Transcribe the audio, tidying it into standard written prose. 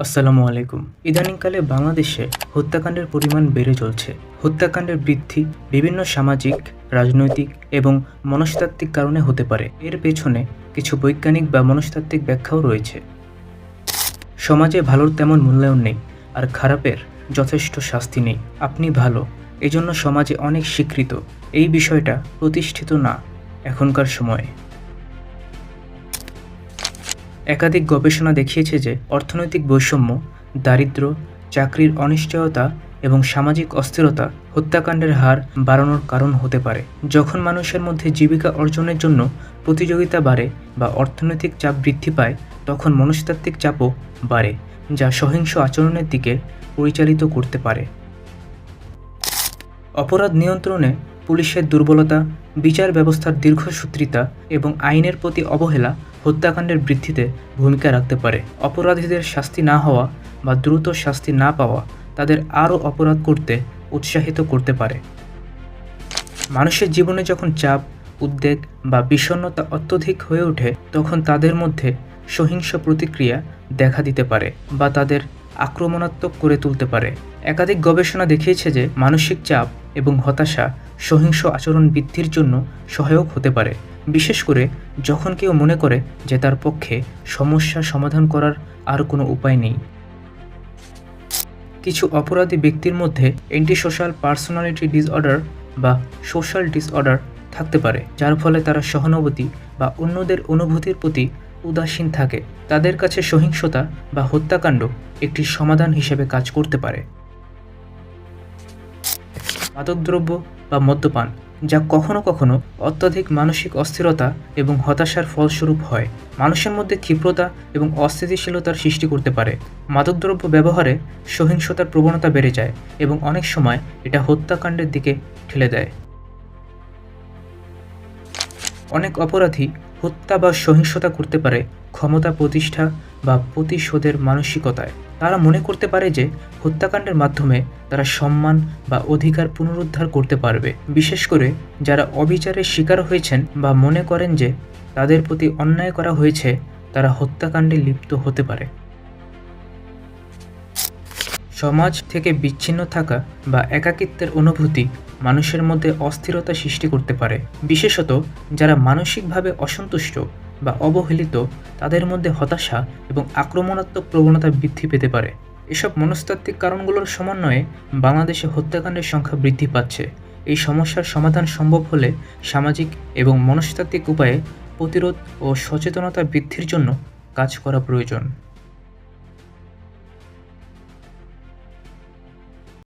আসসালামু আলাইকুম। ইদানিংকালে বাংলাদেশে হত্যাকাণ্ডের পরিমাণ বেড়ে চলছে। হত্যাকাণ্ডের বৃদ্ধি বিভিন্ন সামাজিক, রাজনৈতিক এবং মনস্তাত্ত্বিক কারণে হতে পারে। এর পেছনে কিছু বৈজ্ঞানিক বা মনস্তাত্ত্বিক ব্যাখ্যাও রয়েছে। সমাজে ভালোর তেমন মূল্যায়ন নেই, আর খারাপের যথেষ্ট শাস্তি নেই। আপনি ভালো, এজন্য সমাজে অনেক স্বীকৃত। এই বিষয়টা প্রতিষ্ঠিত না এখনকার সময়ে। একাধিক গবেষণা দেখিয়েছে যে অর্থনৈতিক বৈষম্য, দারিদ্র্য, চাকরির অনিশ্চয়তা এবং সামাজিক অস্থিরতা হত্যাকাণ্ডের হার বাড়ানোর কারণ হতে পারে। যখন মানুষের মধ্যে জীবিকা অর্জনের জন্য প্রতিযোগিতা বাড়ে বা অর্থনৈতিক চাপ বৃদ্ধি পায়, তখন মনস্তাত্ত্বিক চাপও বাড়ে, যা সহিংস আচরণের দিকে পরিচালিত করতে পারে। অপরাধ নিয়ন্ত্রণে পুলিশের দুর্বলতা, বিচার ব্যবস্থার দীর্ঘসূত্রিতা এবং আইনের প্রতি অবহেলা হত্যাকাণ্ডের বৃদ্ধিতে ভূমিকা রাখতে পারে। অপরাধীদের শাস্তি না হওয়া বা দ্রুত শাস্তি না পাওয়া তাদের আরও অপরাধ করতে উৎসাহিত করতে পারে। মানুষের জীবনে যখন চাপ, উদ্বেগ বা বিষণ্ণতা অত্যধিক হয়ে ওঠে, তখন তাদের মধ্যে সহিংস প্রতিক্রিয়া দেখা দিতে পারে বা তাদের আক্রমণাত্মক করে তুলতে পারে। একাধিক গবেষণা দেখিয়েছে যে মানসিক চাপ এবং হতাশা সহিংস আচরণ বৃদ্ধির জন্য সহায়ক হতে পারে, বিশেষ করে যখন কেউ মনে করে যে তার পক্ষে সমস্যা সমাধান করার আর কোনো উপায় নেই। কিছু অপরাধী ব্যক্তির মধ্যে অ্যান্টিসোশ্যাল পার্সোনালিটি ডিসঅর্ডার বা সোশ্যাল ডিসঅর্ডার থাকতে পারে, যার ফলে তারা সহানুভূতি বা অন্যদের অনুভূতির প্রতি উদাসীন থাকে। তাদের কাছে সহিংসতা বা হত্যাকাণ্ড একটি সমাধান হিসেবে কাজ করতে পারে। মাদকদ্রব্য বা মদ্যপান, যা কখনো কখনো অত্যধিক মানসিক অস্থিরতা এবং হতাশার ফলস্বরূপ হয়, মানুষের মধ্যে ক্ষিপ্রতা এবং অস্থিতিশীলতার সৃষ্টি করতে পারে। মাদকদ্রব্য ব্যবহারে সহিংসতার প্রবণতা বেড়ে যায় এবং অনেক সময় এটা হত্যাকাণ্ডের দিকে ঠেলে দেয়। অনেক অপরাধী হত্যা বা সহিংসতা করতে পারে ক্ষমতা প্রতিষ্ঠা বা প্রতিশোধের মানসিকতায়। তারা মনে করতে পারে যে হত্যাকাণ্ডের মাধ্যমে তারা সম্মান বা অধিকার পুনরুদ্ধার করতে পারবে, বিশেষ করে যারা অবিচারের শিকার হয়েছেন বা মনে করেন যে তাদের প্রতি অন্যায় করা হয়েছে, তারা হত্যাকাণ্ডে লিপ্ত হতে পারে। সমাজ থেকে বিচ্ছিন্ন থাকা বা একাকিত্বের অনুভূতি মানুষের মধ্যে অস্থিরতা সৃষ্টি করতে পারে, বিশেষত যারা মানসিকভাবে অসন্তুষ্ট বা অবহেলিত, তাদের মধ্যে হতাশা এবং আক্রমণাত্মক প্রবণতা বৃদ্ধি পেতে পারে। এসব মনস্তাত্ত্বিক কারণগুলোর সমন্বয়ে বাংলাদেশে হত্যাকাণ্ডের সংখ্যা বৃদ্ধি পাচ্ছে। এই সমস্যার সমাধান সম্ভব হলে সামাজিক এবং মনস্তাত্ত্বিক উপায়ে প্রতিরোধ ও সচেতনতা বৃদ্ধির জন্য কাজ করা প্রয়োজন।